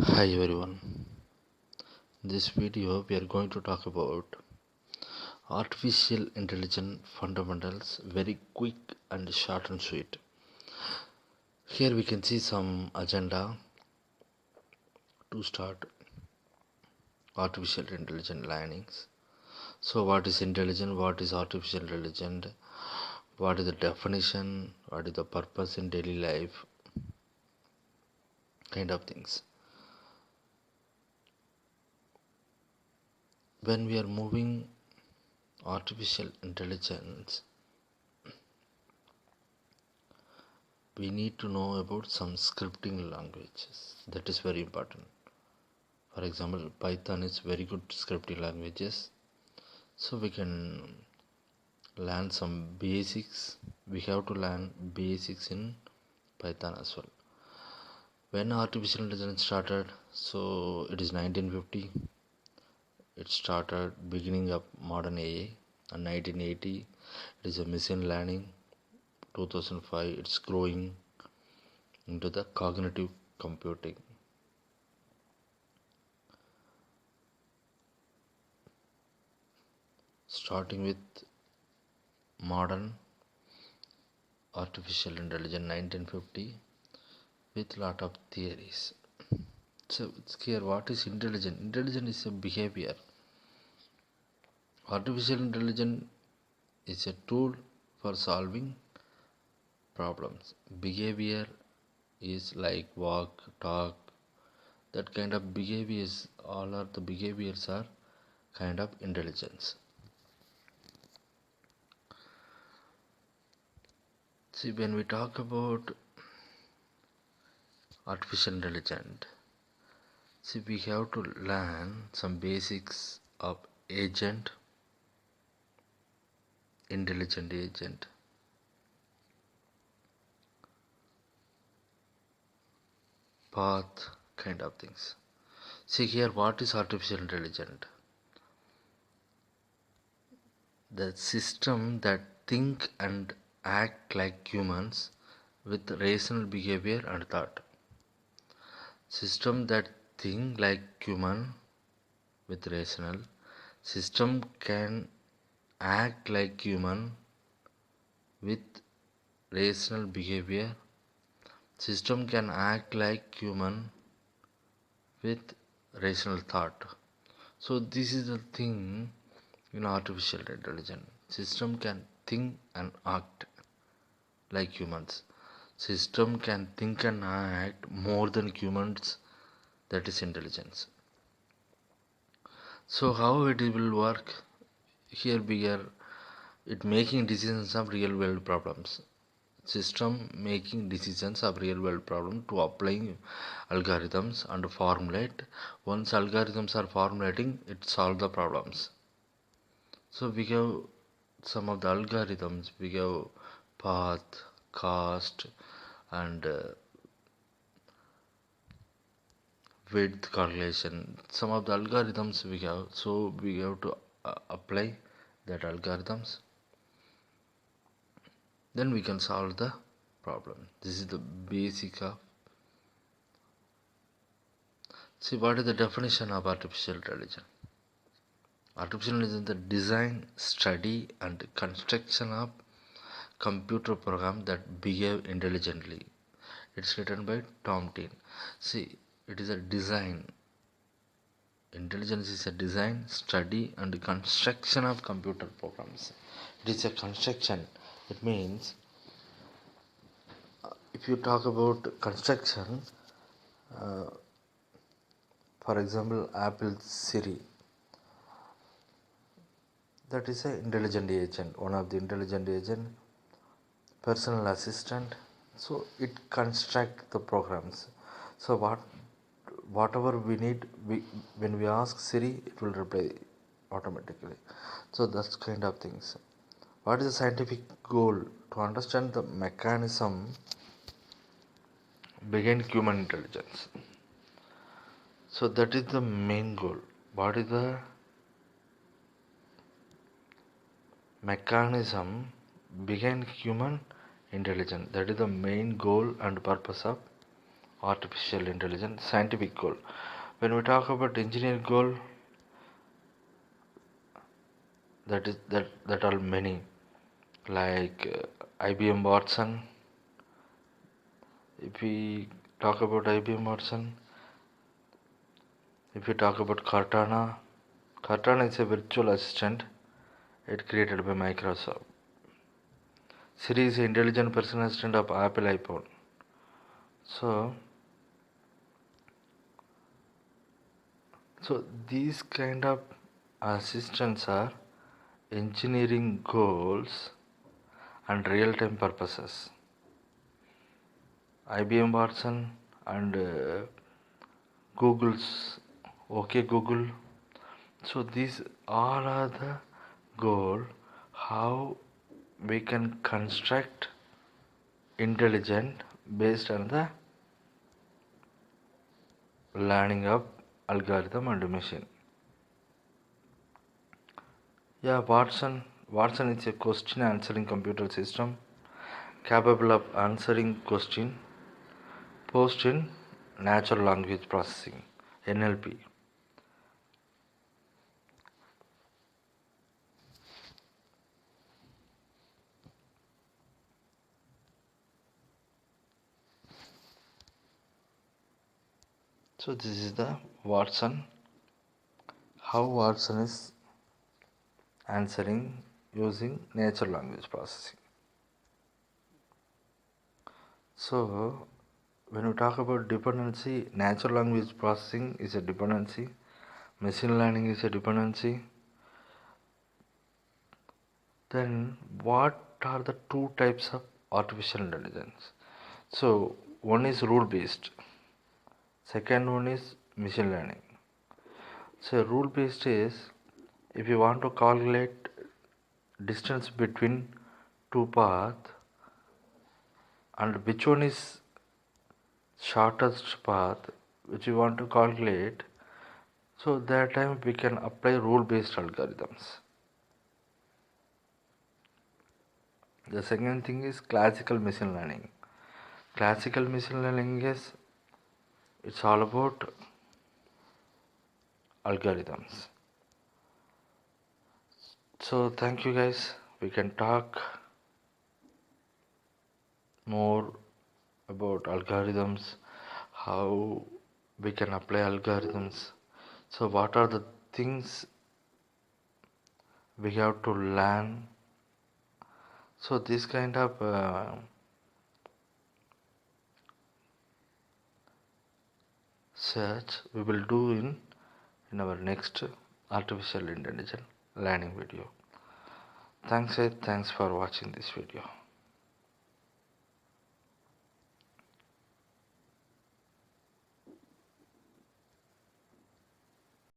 Hi everyone. In this video we are going to talk about artificial intelligence fundamentals, very quick and short and sweet. Here we can see some agenda to start artificial intelligence learnings. So what is intelligence? What is artificial intelligence? What is the definition? What is the purpose in daily life? Kind of things. When we are moving artificial intelligence, we need to know about some scripting languages. That is very important. For example, Python is very good scripting languages. So we can learn some basics. We have to learn basics in Python as well. When artificial intelligence started, so it is 1950. It started beginning of modern AI, and 1980 it is a machine learning. 2005 it's growing into the cognitive computing. Starting with modern artificial intelligence 1950 with lot of theories. So it's clear what is intelligence. Intelligence is a behavior. Artificial intelligence is a tool for solving problems. Behavior is like walk, talk, that kind of behaviors, all are the behaviors are kind of intelligence. See, when we talk about artificial intelligence, see, we have to learn some basics of agent, intelligent agent, path, kind of things. See here, what is artificial intelligence? The system that think and act like humans with rational behavior and thought. System that think like human with rational. System can act like human with rational behavior. System can act like human with rational thought. So this is the thing in artificial intelligence. System can think and act like humans. System can think and act more than humans. That is intelligence. So how it will work? Here we are it making decisions of real world problems. System making decisions of real world problem to applying algorithms and formulate. Once algorithms are formulating, it solve the problems. So we have some of the algorithms. We have path, cost, and width calculation. Some of the algorithms we have. So we have to apply that algorithms. Then we can solve the problem. This is the basic of. See, what is the definition of artificial intelligence? Artificial intelligence is the design, study, and construction of computer program that behave intelligently. It's written by Tom Teen. See, it is a design. Intelligence is a design, study, and construction of computer programs. It is a construction. It means, if you talk about construction, uh, for example, Apple Siri, that is an intelligent agent, one of the intelligent agent, personal assistant. So it construct the programs. So whatever we need, when we ask Siri, it will reply automatically. So that's kind of things. What is the scientific goal? To understand the mechanism behind human intelligence. So that is the main goal. What is the mechanism behind human intelligence? That is the main goal and purpose of artificial intelligence scientific goal. When we talk about engineering goal, that are many, like IBM Watson. If we talk about IBM Watson, if we talk about Cortana, Cortana is a virtual assistant. It created by Microsoft. Siri is an intelligent personal assistant of Apple iPhone. So these kind of assistants are engineering goals and real-time purposes. IBM Watson and Google's OK Google. So these all are the goal how we can construct intelligent based on the learning of algorithm and machine. Yeah, Watson is a question answering computer system capable of answering question posed in natural language processing NLP. So this is the Watson, how Watson is answering using natural language processing. So when we talk about dependency, natural language processing is a dependency, machine learning is a dependency. Then what are the two types of artificial intelligence? So one is rule based, second one is machine learning. So rule based is if you want to calculate distance between two paths and which one is shortest path which you want to calculate, so that time we can apply rule based algorithms. The second thing is classical machine learning. Classical machine learning is it's all about algorithms. So thank you guys. We can talk more about algorithms, how we can apply algorithms. So what are the things we have to learn? So this kind of search we will do in our next artificial intelligence learning video. Thanks for watching this video.